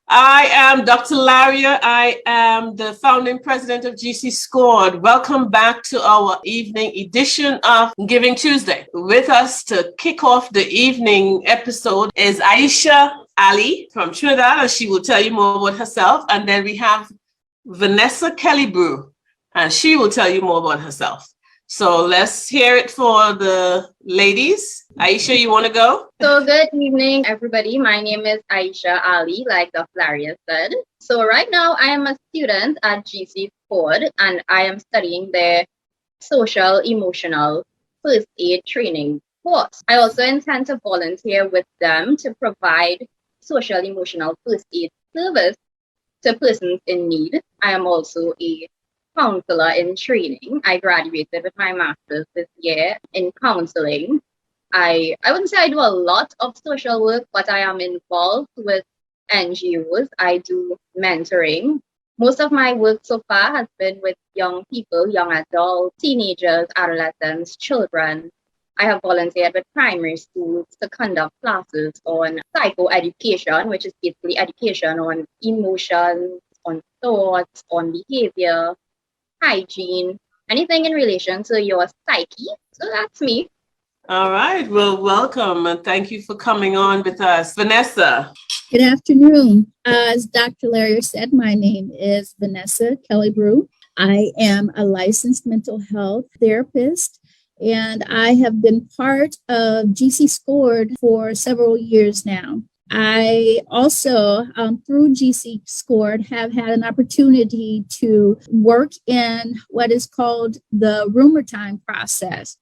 I am Dr. Larrier. I am the founding president of GCSCORED. Welcome back to our evening edition of Giving Tuesday. With us to kick off the evening episode is Ayesha Ali from Trinidad, and she will tell you more about herself. And then we have Vanessa Kelleybrew, and she will tell you more about herself. So let's hear it for the ladies. Ayesha, you want to go? So good evening, everybody. My name is Ayesha Ali, like Dr. Larrier said. So right now I am a student at GCSCORED and I am studying their social emotional first aid training course. I also intend to volunteer with them to provide social emotional first aid service to persons in need. I am also a counselor in training. I graduated with my master's this year in counseling. I wouldn't say I do a lot of social work, but I am involved with NGOs. I do mentoring. Most of my work so far has been with young people, young adults, teenagers, adolescents, children. I have volunteered with primary schools to conduct classes on psychoeducation, which is basically education on emotions, on thoughts, on behavior, hygiene, anything in relation to your psyche. So that's me. All right. Well, welcome and thank you for coming on with us. Vanessa. Good afternoon. As Dr. Larrier said, my name is Vanessa Kelleybrew. I am a licensed mental health therapist, and I have been part of GCSCORED for several years now. I also, through GCSCORED, have had an opportunity to work in what is called the rumor time process.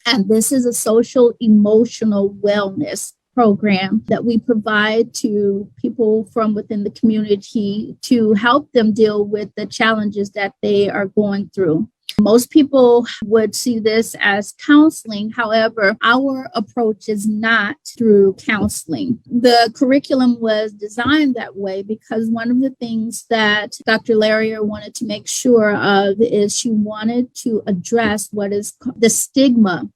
And this is a social emotional wellness program that we provide to people from within the community to help them deal with the challenges that they are going through. Most people would see this as counseling. However, our approach is not through counseling. The curriculum was designed that way because one of the things that Dr. Larrier wanted to make sure of is she wanted to address what is the stigma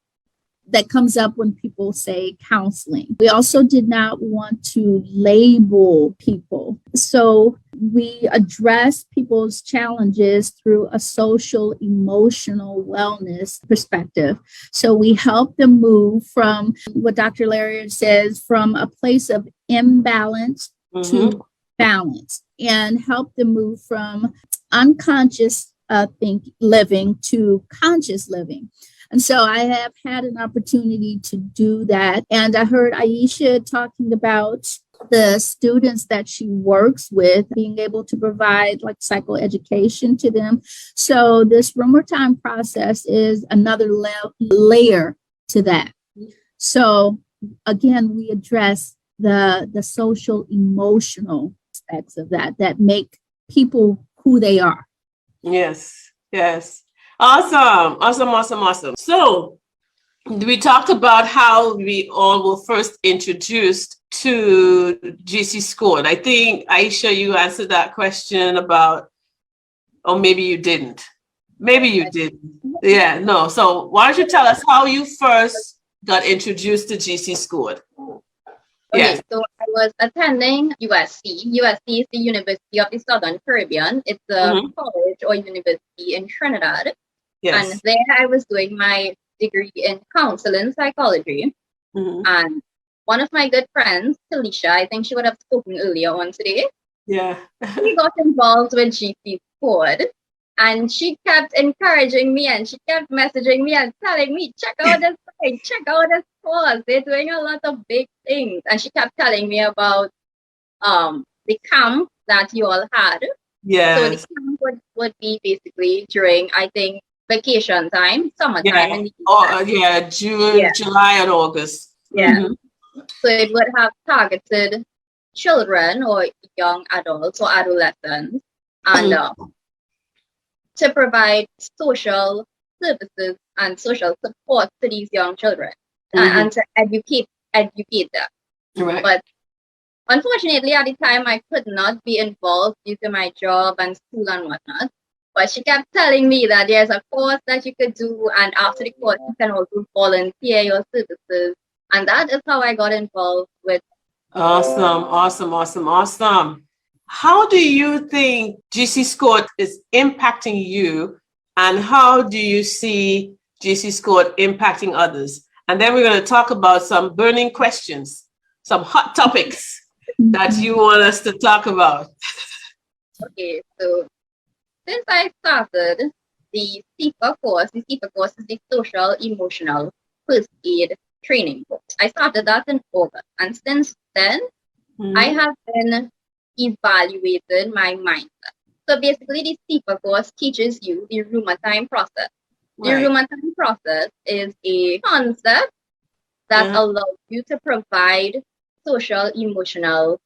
that comes up when people say counseling. We also did not want to label people. So we address people's challenges through a social emotional wellness perspective. So we help them move from what Dr. Larrier says, from a place of imbalance to balance, and help them move from unconscious living to conscious living. And so I have had an opportunity to do that. And I heard Ayesha talking about the students that she works with, being able to provide like psychoeducation to them. So this rumor time process is another layer to that. So again, we address the social emotional aspects of that make people who they are. Yes. Awesome. So we talked about how we all were first introduced to GCSCORED. I think, Ayesha, you answered that question about, or maybe you didn't. Maybe you didn't. Yeah, no. So why don't you tell us how you first got introduced to GCSCORED? Okay, so I was attending USC. USC is the University of the Southern Caribbean. It's a college or university in Trinidad. Yes. And there I was doing my degree in counseling psychology. And one of my good friends, Talisha, I think she would have spoken earlier on today. Yeah. She got involved with GCSCORED. And she kept encouraging me and she kept messaging me and telling me, check out this thing, check out this course. They're doing a lot of big things. And she kept telling me about the camp that you all had. Yeah. So the camp would be basically during, I think, vacation time, summertime. June, July, and August. Yeah. So it would have targeted children or young adults or adolescents. And to provide social services and social support to these young children and to educate them. Right. But unfortunately, at the time, I could not be involved due to my job and school and whatnot. But she kept telling me that there's a course that you could do, and after the course, you can also volunteer your services. And that is how I got involved with Awesome. How do you think GC Scored is impacting you, and how do you see GC Scored impacting others? And then we're going to talk about some burning questions, some hot topics that you want us to talk about. Okay, so since I started the CEFA course is the Social Emotional First Aid Training course. I started that in August, and since then, I have been evaluating my mindset. So basically, the CEFA course teaches you the Rheumatoid process. The Rheumatoid process is a concept that allows you to provide social emotional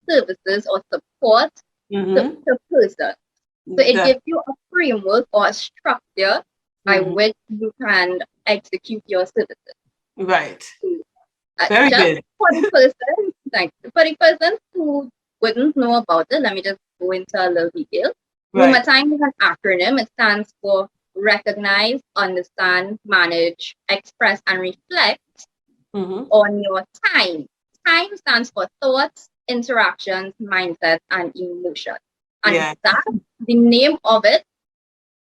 services or support to person. So it gives you a framework or a structure by which you can execute your services. Right. Very good. For the person who wouldn't know about it, let me just go into a little detail. Rheumatoid is an acronym. It stands for recognize, understand, manage, express, and reflect on your time. Time stands for thoughts, interactions, mindset, and emotion. And that, the name of it,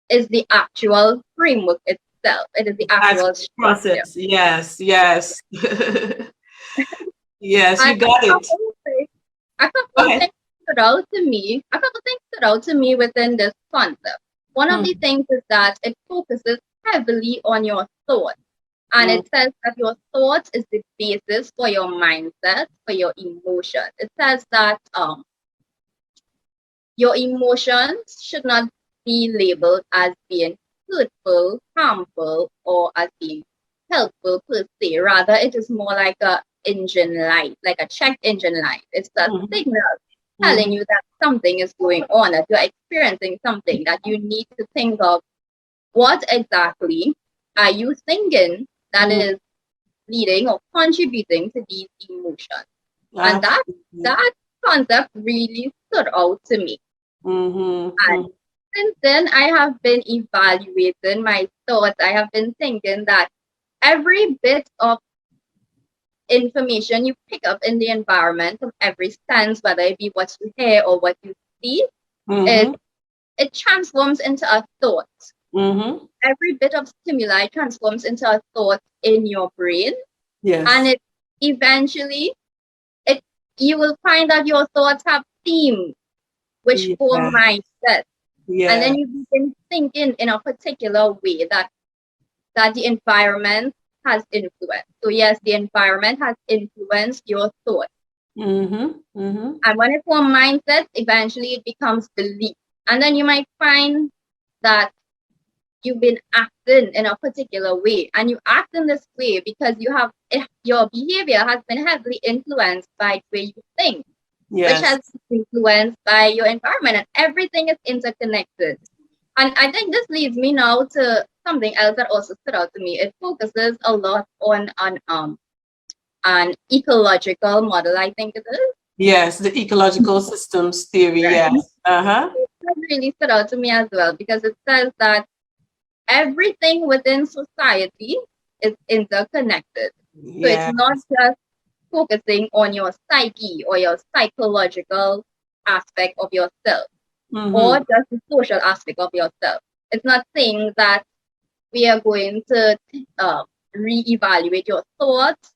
is the actual framework itself. It is the actual process. Yes. Yes, you got it. A couple of things stood out to me within this concept. One of the things is that it focuses heavily on your thoughts. And it says that your thoughts is the basis for your mindset, for your emotion. It says that your emotions should not be labeled as being hurtful, harmful, or as being helpful per se. Rather, it is more like a engine light, like a check engine light. It's a signal telling you that something is going on, that you're experiencing something, that you need to think of what exactly are you thinking that is leading or contributing to these emotions. And that concept really stood out to me. And since then, I have been evaluating my thoughts. I have been thinking that every bit of information you pick up in the environment, from every sense, whether it be what you hear or what you see, it transforms into a thought. Every bit of stimuli transforms into a thought in your brain. And it eventually, you will find that your thoughts have themes which form mindset. And then you begin thinking in a particular way that the environment has influence. So yes, the environment has influenced your thoughts. And when it forms mindset, eventually it becomes belief. And then you might find that you've been acting in a particular way, and you act in this way because your behavior has been heavily influenced by the way you think, which has been influenced by your environment, and everything is interconnected. And I think this leads me now to something else that also stood out to me. It focuses a lot on an ecological model, I think it is. Yes, the ecological systems theory. Yes. That really stood out to me as well, because it says that everything within society is interconnected. So it's not just focusing on your psyche or your psychological aspect of yourself or just the social aspect of yourself. It's not saying that we are going to reevaluate your thoughts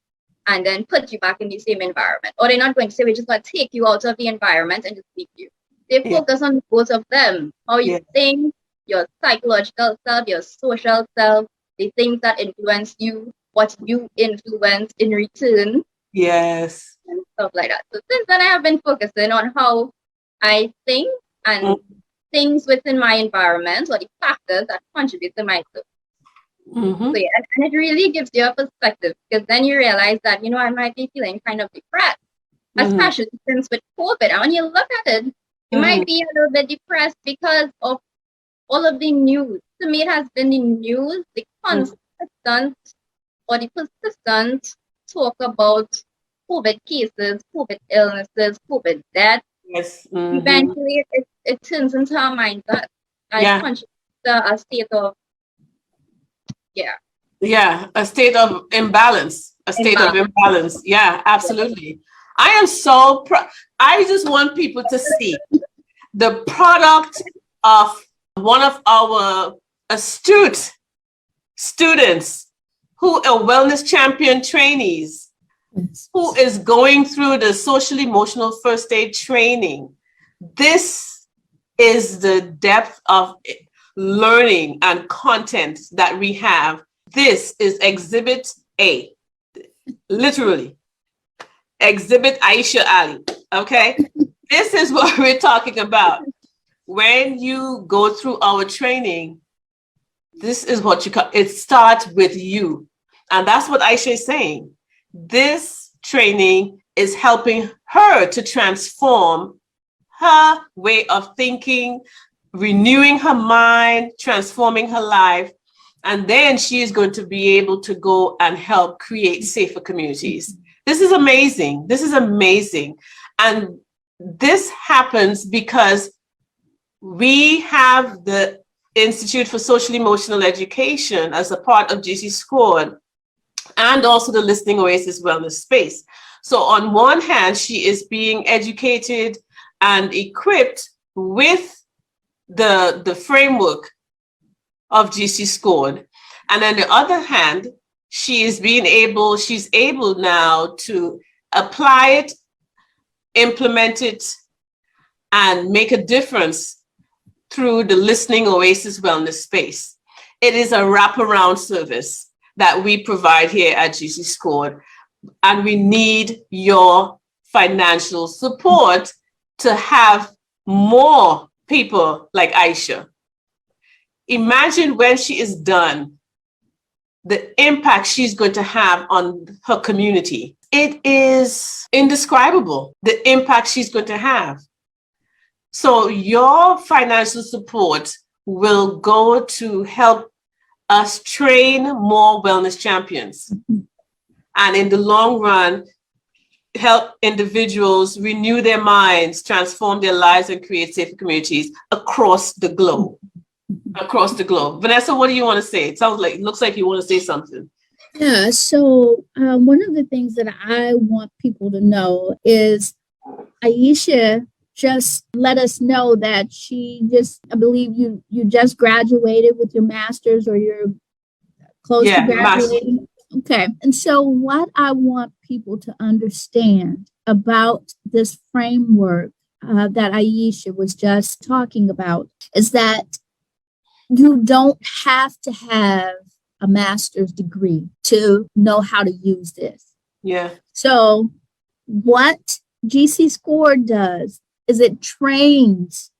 and then put you back in the same environment. Or they're not going to say we're just going to take you out of the environment and just leave you. They focus on both of them. How you think, your psychological self, your social self, the things that influence you, what you influence in return. Yes. And stuff like that. So since then, I have been focusing on how I think and things within my environment, or the factors that contribute to my thoughts. So yeah, and it really gives you a perspective, because then you realize that, I might be feeling kind of depressed, especially since with COVID. And when you look at it, you might be a little bit depressed because of all of the news. To me, it has been the news, the consistent or the persistent talk about COVID cases, COVID illnesses, COVID deaths. Yes. Eventually, it turns into a mindset. And contributes to a state of, a state of imbalance. Yeah, absolutely. I am so proud. I just want people to see the product of one of our astute students who are wellness champion trainees, who is going through the social emotional first aid training. This is the depth of learning and content that we have. This is Exhibit A, literally. Exhibit Ayesha Ali, okay? This is what we're talking about. When you go through our training, this is what it starts with you. And that's what Ayesha is saying. This training is helping her to transform her way of thinking, renewing her mind, transforming her life. And then she is going to be able to go and help create safer communities. This is amazing. This is amazing. And this happens because we have the Institute for Social Emotional Education as a part of GCSCORED and also the Listening Oasis Wellness Space. So on one hand, she is being educated and equipped with the framework of GCSCORED. And on the other hand, she's able now to apply it, implement it, and make a difference through the Listening Oasis Wellness Space. It is a wraparound service that we provide here at GCSCORED, and we need your financial support to have more people like Ayesha. Imagine when she is done, the impact she's going to have on her community. It is indescribable, the impact she's going to have. So your financial support will go to help us train more wellness champions. And in the long run, help individuals renew their minds, transform their lives, and create safer communities across the globe. Across the globe. Vanessa, what do you want to say? It looks like you want to say something. Yeah, so one of the things that I want people to know is Ayesha just let us know that I believe you just graduated with your master's, or you're close to graduating. Okay. And so what I want people to understand about this framework that Ayesha was just talking about is that you don't have to have a master's degree to know how to use this. Yeah. So what GCSCORED does is it trains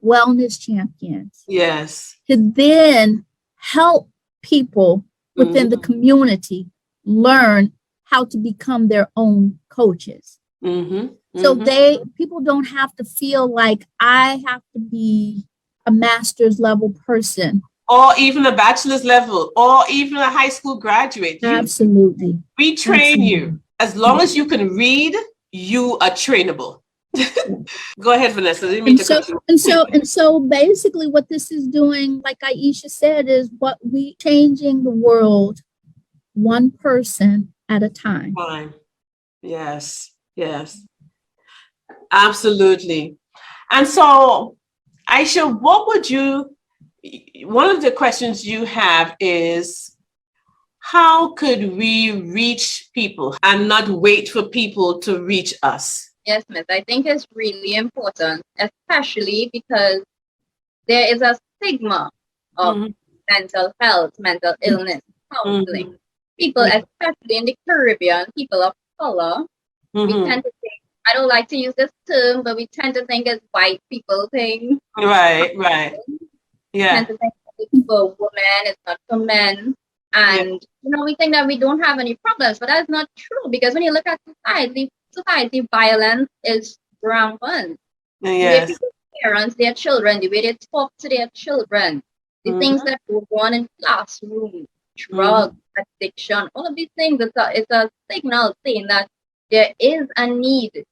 wellness champions. Yes. To then help people within the community learn how to become their own coaches. So people don't have to feel like I have to be a master's level person, or even a bachelor's level, or even a high school graduate. Absolutely. We train you. As long as you can read, you are trainable. Go ahead, Vanessa. And so basically what this is doing, like Ayesha said, is we changing the world one person at a time. Yes. Absolutely. And so, Ayesha, one of the questions you have is, how could we reach people and not wait for people to reach us? Yes, Miss. I think it's really important, especially because there is a stigma of mental health, mental illness, counseling. People, especially in the Caribbean, people of color, we tend to think, I don't like to use this term, but we tend to think it's white people thing. Right. Yeah. Tend to think it's for women, it's not for men. And, we think that we don't have any problems, but that's not true, because when you look at society violence is rampant. Yes. The way parents, their children, the way they talk to their children, the things that go on in classrooms, drugs, addiction, all of these things, it's a signal saying that there is a need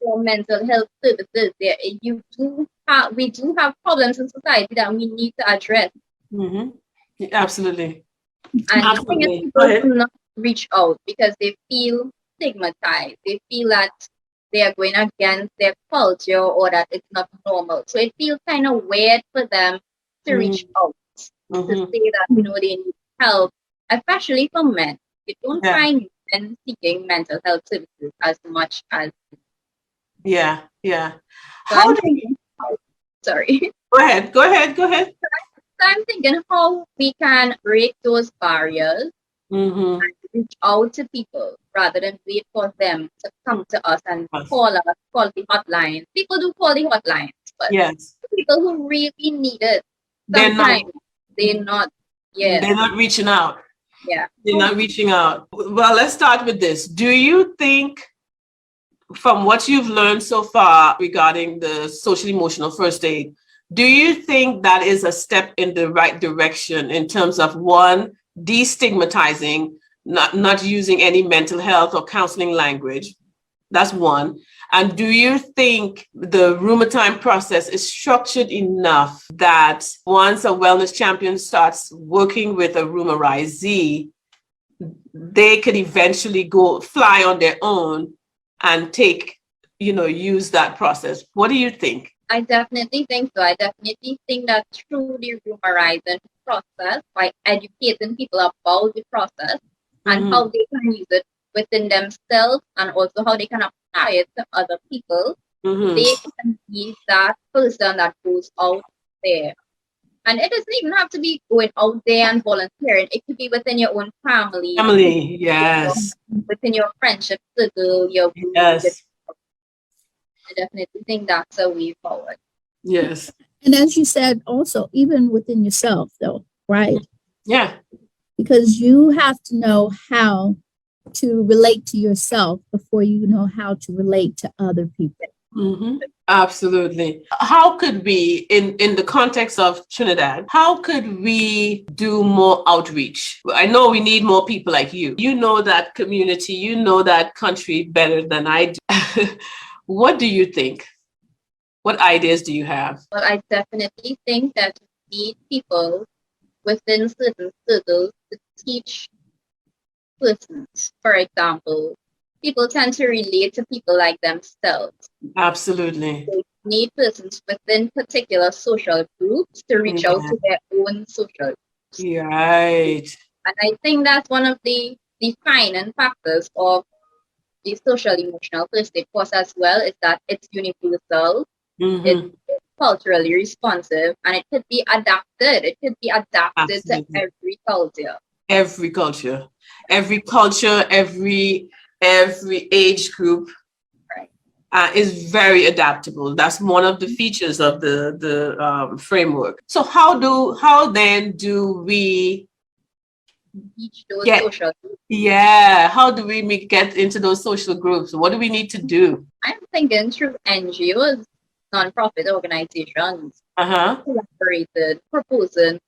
for mental health services. We do have problems in society that we need to address. Absolutely. And people do not reach out because they feel stigmatized. They feel that they are going against their culture or that it's not normal. So it feels kind of weird for them to reach out to say that, they need help, especially for men. You don't find men seeking mental health services as much as. Yeah. So I'm thinking, sorry. Go ahead. So I'm thinking how we can break those barriers and reach out to people rather than wait for them to come to us and call the hotline. People do call the hotlines, but people who really need it, sometimes they're not reaching out. Yeah. They're not reaching out. Well, let's start with this. Do you think, from what you've learned so far regarding the social emotional first aid, do you think that is a step in the right direction in terms of, one, destigmatizing, not using any mental health or counseling language? That's one. And do you think the rheumatoid process is structured enough that once a wellness champion starts working with a rheumarizee, they could eventually go fly on their own and use that process? What do you think? I definitely think so. I definitely think that through the rheumarizing process, by educating people about the process and how they can use it within themselves and also how they can apply it to other people, they can be that person that goes out there. And it doesn't even have to be going out there and volunteering. It could be within your own family. Yes. Within your friendship circle, your group. Yes. I definitely think that's a way forward. Yes. And as you said, also, even within yourself, though, right? Yeah. Because you have to know how to relate to yourself before you know how to relate to other people. Absolutely. How could we, in the context of Trinidad, how could we do more outreach? I know we need more people like you. You know that community, you know that country better than I do. What do you think? What ideas do you have? Well, I definitely think that we need people within certain circles to teach persons. For example, people tend to relate to people like themselves. Absolutely. They need persons within particular social groups to reach out to their own social groups. Right. And I think that's one of the defining factors of the social emotional first aid course as well, is that it's universal, it's culturally responsive, and it could be adapted. It could be adapted Absolutely. to every culture. Every culture, every age group is very adaptable. That's one of the features of the framework. So how then do we Teach those social groups? Yeah, how do we get into those social groups? What do we need to do? I'm thinking through NGOs, non-profit organizations, collaborated, proposing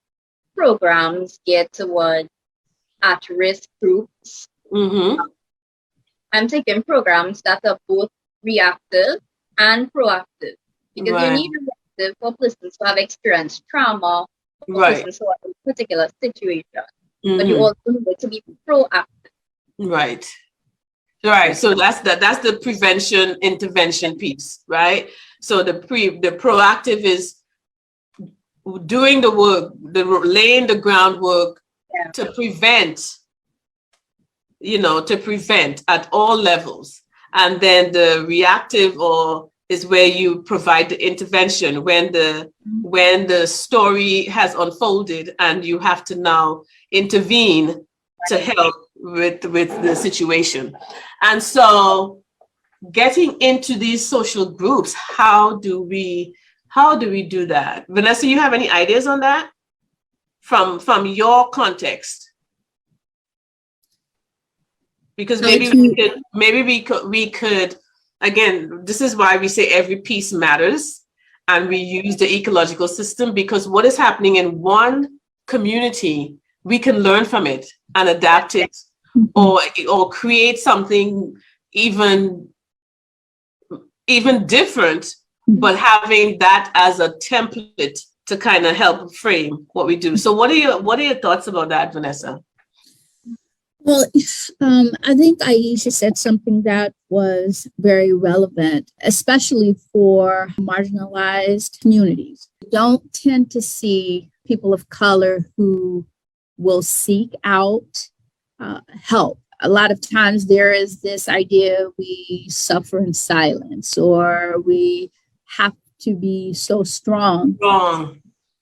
programs geared toward at-risk groups. I'm taking programs that are both reactive and proactive, because you need reactive for persons who have experienced trauma, for persons who are in a particular situation, but you also need to be proactive. Right. So that's the prevention intervention piece, right? So the proactive is doing the work, laying the groundwork to prevent at all levels. And then the reactive is where you provide the intervention when the story has unfolded and you have to now intervene to help with the situation. And so getting into these social groups, how do we do that? Vanessa, you have any ideas on that from your context? Because maybe we could again, this is why we say every piece matters, and we use the ecological system, because what is happening in one community, we can learn from it and adapt it, or create something even different, but having that as a template to kind of help frame what we do. So what are your thoughts about that, Vanessa? Well, I think Ayesha said something that was very relevant, especially for marginalized communities. We don't tend to see people of color who will seek out help. A lot of times there is this idea we suffer in silence or we have to be so strong.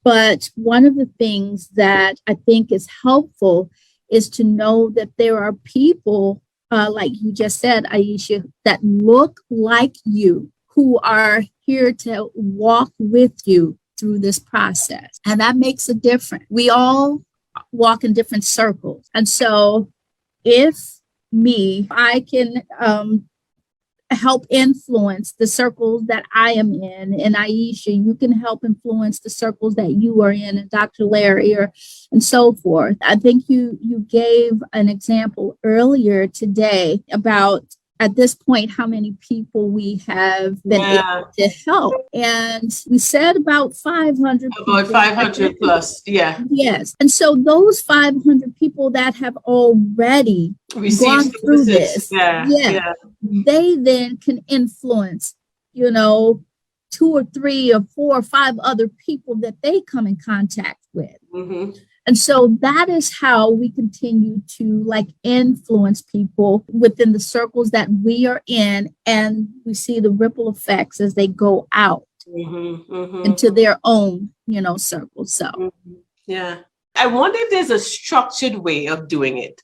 But one of the things that I think is helpful is to know that there are people, like you just said, Ayesha, that look like you, who are here to walk with you through this process. And that makes a difference. We all walk in different circles. And so if I can help influence the circles that I am in, and Ayesha, you can help influence the circles that you are in, and Dr. Larrier, and so forth. I think you gave an example earlier today about, at this point, how many people we have been able to help. And we said about 500 people. About 500 plus, yeah. Yes. And so those 500 people that have already gone through this, they then can influence, 2 or 3 or 4 or 5 other people that they come in contact with. Mm-hmm. And so that is how we continue to influence people within the circles that we are in, and we see the ripple effects as they go out into their own, circles. So, yeah. I wonder if there's a structured way of doing it.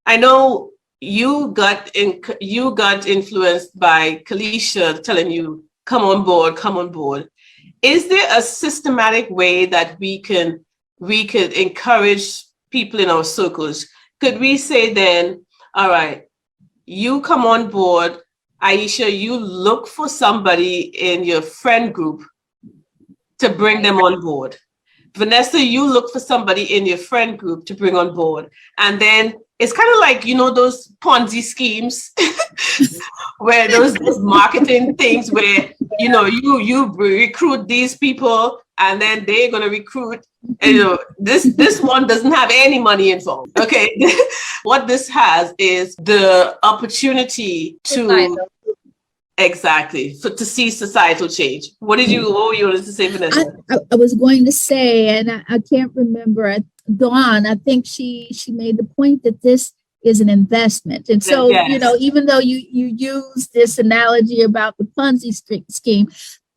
I know you got influenced by Kalisha telling you, come on board. Is there a systematic way that we could encourage people in our circles? Could we say then, all right, you come on board, Ayesha, you look for somebody in your friend group to bring them on board. Vanessa, you look for somebody in your friend group to bring on board. And then it's kind of like, those Ponzi schemes where those marketing things where, you recruit these people and then they're going to recruit, this one doesn't have any money involved. Okay. What this has is the opportunity to to see societal change. What were you wanted to say, Vanessa? I was going to say, and I can't remember, Dawn, I think she made the point that this is an investment. And so, even though you use this analogy about the Ponzi scheme,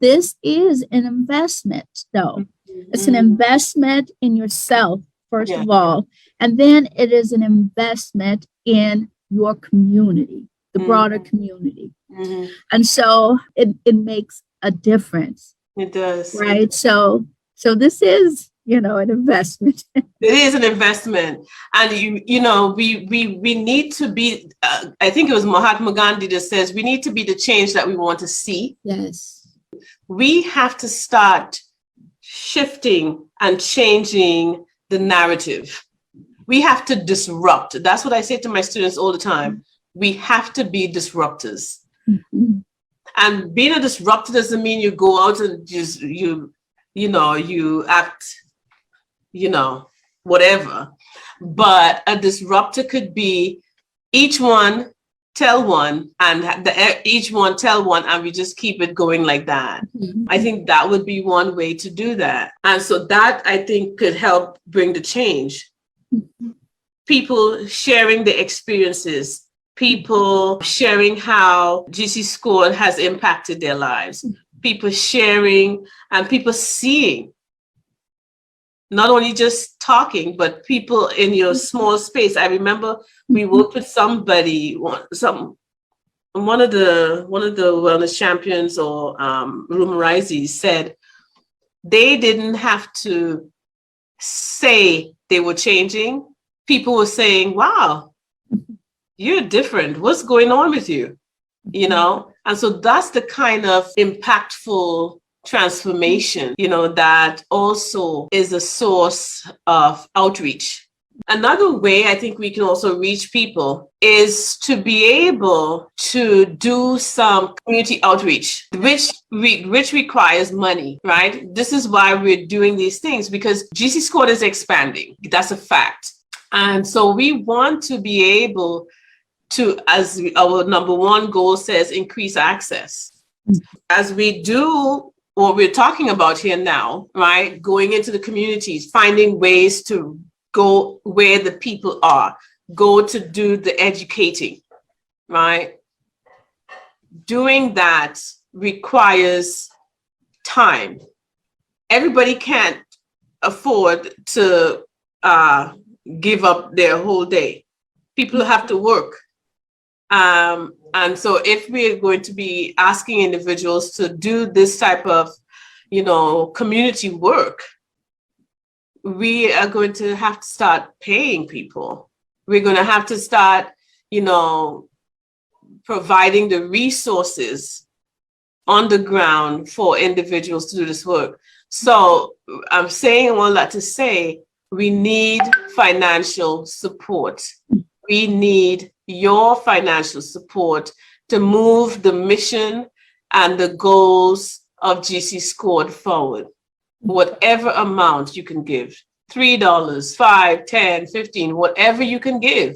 this is an investment, though. Mm-hmm. It's an investment in yourself, first of all, and then it is an investment in your community, the broader community. Mm-hmm. And so it makes a difference. It does. Right. So this is, an investment. It is an investment. And, we need to be, I think it was Mahatma Gandhi that says, we need to be the change that we want to see. Yes. We have to start shifting and changing the narrative. We have to disrupt. That's what I say to my students all the time. We have to be disruptors. Mm-hmm. And being a disruptor doesn't mean you go out and just, you act, whatever. But a disruptor could be each one tell one and each one tell one, and we just keep it going like that. Mm-hmm. I think that would be one way to do that. And so that, I think, could help bring the change. Mm-hmm. People sharing the experiences, people sharing how GCSCORED has impacted their lives, people sharing and people seeing, not only just talking, but people in your small space. I remember we worked with somebody, one of the wellness champions or Rumorises said they didn't have to say they were changing. People were saying, wow, you're different. What's going on with you? And so that's the kind of impactful transformation, that also is a source of outreach. Another way I think we can also reach people is to be able to do some community outreach, which requires money, right? This is why we're doing these things, because GCSCORED is expanding. That's a fact. And so we want to be able to, as our number one goal says, increase access. As we do what we're talking about here now, right? Going into the communities, finding ways to go where the people are, go to do the educating, right? Doing that requires time. Everybody can't afford to give up their whole day. People have to work. And so if we're going to be asking individuals to do this type of, community work, we are going to have to start paying people. We're going to have to start, providing the resources on the ground for individuals to do this work. So I'm saying all that to say, we need financial support. We need your financial support to move the mission and the goals of GC Scored forward. Whatever amount you can give, $3, $5, $10, $15, whatever you can give,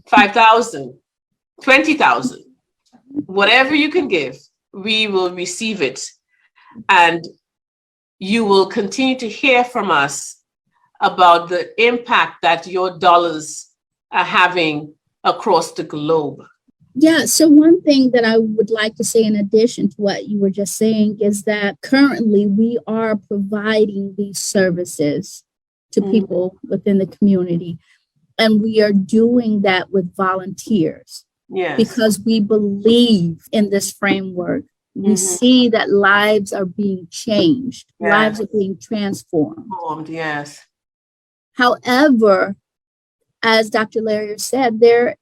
5,000, 20,000, whatever you can give, we will receive it. And you will continue to hear from us about the impact that your dollars are having across the globe. Yeah, so one thing that I would like to say in addition to what you were just saying is that currently we are providing these services to people within the community. And we are doing that with volunteers. Yes. Because we believe in this framework. We see that lives are being changed, lives are being transformed. Yes. However, as Dr. Larrier said, there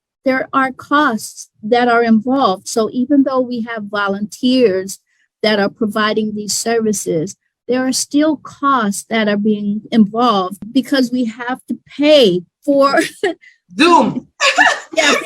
are costs that are involved. So even though we have volunteers that are providing these services, there are still costs that are being involved because we have to pay for Zoom.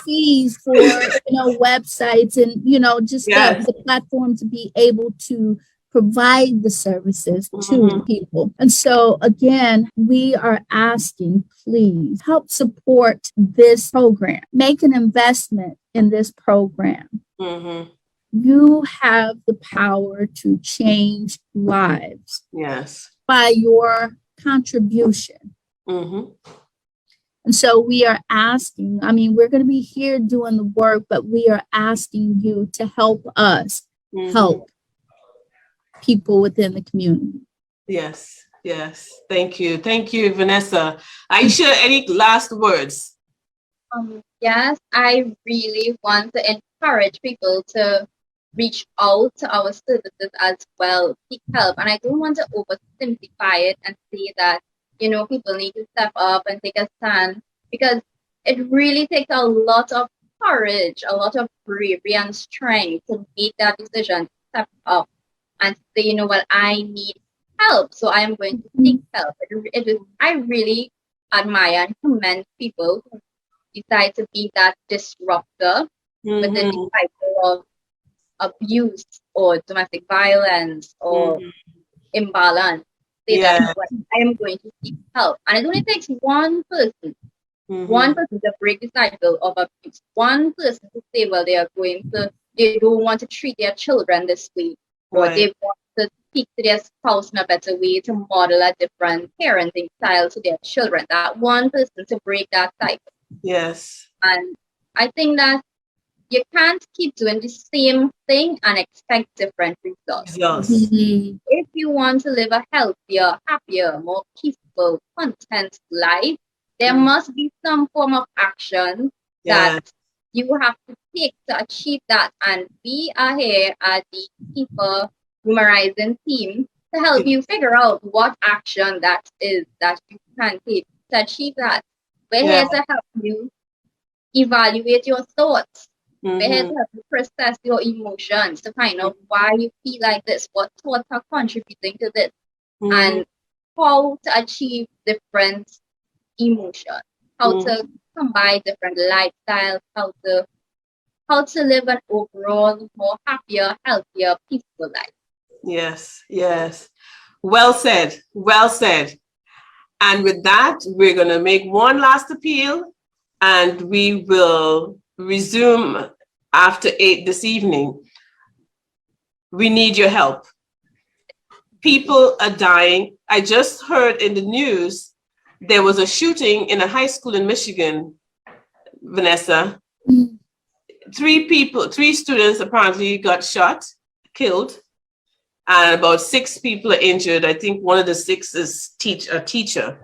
Fees for websites and just the platform to be able to provide the services to people. And so again, we are asking, please help support this program. Make an investment in this program. You have the power to change lives. Yes. By your contribution. And so we are asking, we're going to be here doing the work, but we are asking you to help us help people within the community. Yes. Thank you. Thank you, Vanessa. Ayesha, any last words? Yes, I really want to encourage people to reach out to our services as well, seek help. And I don't want to oversimplify it and say that people need to step up and take a stand, because it really takes a lot of courage, a lot of bravery and strength to make that decision, to step up and say, I need help, so I'm going to seek help. I really admire and commend people who decide to be that disruptor within the cycle of abuse or domestic violence or imbalance. That I am going to seek help. And it only takes one person to break the cycle of abuse, one person to say, well, they don't want to treat their children this way, or they want to speak to their spouse in a better way, to model a different parenting style to their children. That one person to break that cycle. Yes. And I think that you can't keep doing the same thing and expect different results. If you want to live a healthier, happier, more peaceful, content life, there must be some form of action that you have to take to achieve that. And we are here at the People Numerizing team to help you figure out what action that is that you can take to achieve that. We're here to help you evaluate your thoughts. We're here to help you process your emotions, to find out why you feel like this, what thoughts are contributing to this, and how to achieve different emotions, how to combine different lifestyles, how to live an overall more happier, healthier, peaceful life. Yes. Well said. And with that, we're going to make one last appeal, and we will resume after 8 this evening. We need your help. People are dying. I just heard in the news there was a shooting in a high school in Michigan, Vanessa. 3 students apparently got shot, killed, and about 6 people are injured. I think one of the 6 is a teacher.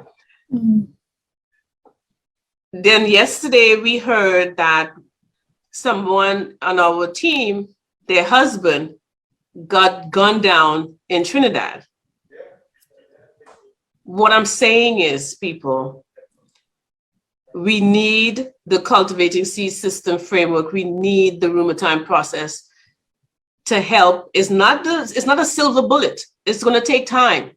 Then yesterday we heard that someone on our team, their husband, got gunned down in Trinidad. What I'm saying is, people, we need the cultivating seed system framework. We need the rheumatoid process to help. It's not a silver bullet. It's going to take time.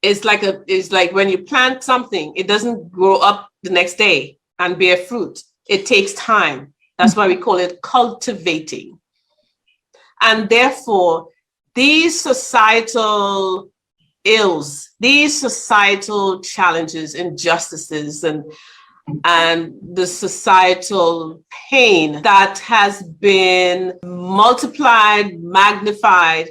It's like when you plant something, it doesn't grow up the next day and bear fruit. It takes time. That's why we call it cultivating. And therefore, these societal ills, these societal challenges, injustices, and the societal pain that has been multiplied, magnified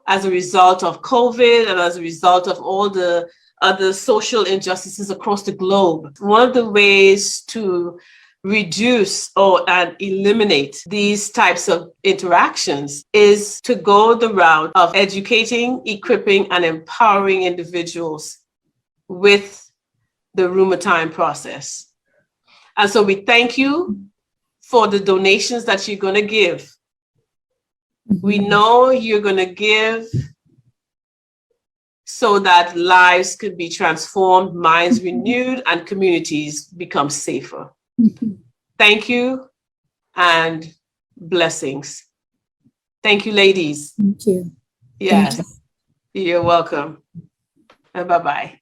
as a result of COVID and as a result of all the other social injustices across the globe. One of the ways to reduce and eliminate these types of interactions is to go the route of educating, equipping, and empowering individuals with the rheumatoid process. And so we thank you for the donations that you're going to give. We know you're going to give so that lives could be transformed, minds renewed, and communities become safer. Thank you and blessings. Thank you, ladies. Thank you. Yes, Thank you're welcome. And bye-bye.